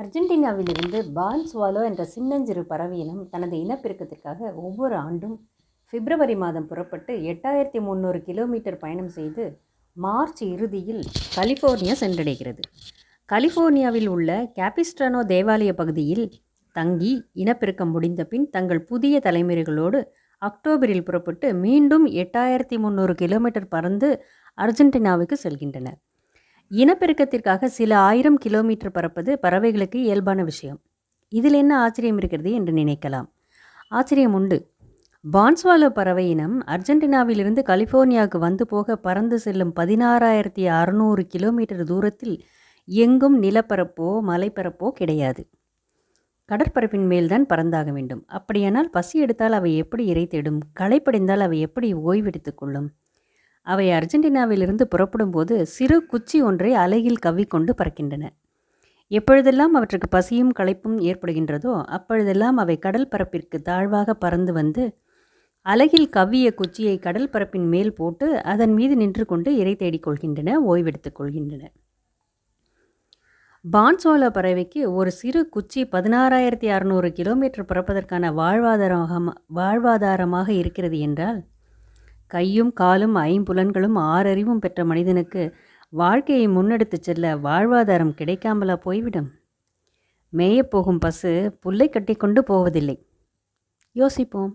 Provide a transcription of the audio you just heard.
அர்ஜென்டினாவிலிருந்து பான் swallow என்ற சின்னஞ்சிறு பறவையினம் தனது இனப்பெருக்கத்திற்காக ஒவ்வொரு ஆண்டும் பிப்ரவரி மாதம் புறப்பட்டு 8300 கிலோமீட்டர் பயணம் செய்து மார்ச் இறுதியில் கலிஃபோர்னியா சென்றடைகிறது. கலிஃபோர்னியாவில் உள்ள கேபிஸ்ட்ரானோ தேவாலய பகுதியில் தங்கி இனப்பெருக்கம் முடிந்த பின் தங்கள் புதிய தலைமுறைகளோடு அக்டோபரில் புறப்பட்டு மீண்டும் 8300 கிலோமீட்டர் பறந்து அர்ஜென்டினாவுக்கு செல்கின்றனர். இனப்பெருக்கத்திற்காக சில 1000 கிலோமீட்டர் பறப்பது பறவைகளுக்கு இயல்பான விஷயம். இதில் என்ன ஆச்சரியம் இருக்கிறது என்று நினைக்கலாம். ஆச்சரியம் உண்டு. பான்ஸ்வாலோ பறவை இனம் அர்ஜென்டினாவிலிருந்து கலிஃபோர்னியாவுக்கு வந்து போக பறந்து செல்லும் 16,600 கிலோமீட்டர் தூரத்தில் எங்கும் நிலப்பரப்போ மலைப்பரப்போ கிடையாது. கடற்பரப்பின் மேல்தான் பறந்தாக வேண்டும். அப்படியானால் பசி எடுத்தால் அவை எப்படி இரை தேடும்? களைப்படைந்தால் அவை எப்படி ஓய்வெடுத்து கொள்ளும்? அவை அர்ஜென்டினாவிலிருந்து புறப்படும் போது சிறு குச்சி ஒன்றை அலகில் கவ்விக்கொண்டு பறக்கின்றன. எப்பொழுதெல்லாம் அவற்றுக்கு பசியும் களைப்பும் ஏற்படுகின்றதோ அப்பொழுதெல்லாம் அவை கடல் பரப்பிற்கு தாழ்வாக பறந்து வந்து அலகில் கவ்விய குச்சியை கடல் பரப்பின் மேல் போட்டு அதன் மீது நின்று கொண்டு இரை தேடிக் கொள்கின்றன, ஓய்வெடுத்துக் கொள்கின்றன. பான்ஸ்வாலோ பறவைக்கு ஒரு சிறு குச்சி 16,600 கிலோமீட்டர் பறப்பதற்கான வாழ்வாதாரமாக இருக்கிறது என்றால், கையும் காலும் 5 6 பெற்ற மனிதனுக்கு வாழ்க்கையை முன்னெடுத்துச் செல்ல வாழ்வாதாரம் கிடைக்காமலா போய்விடும்? மேயப்போகும் பசு புல்லை கட்டி கொண்டு போவதில்லை. யோசிப்போம்.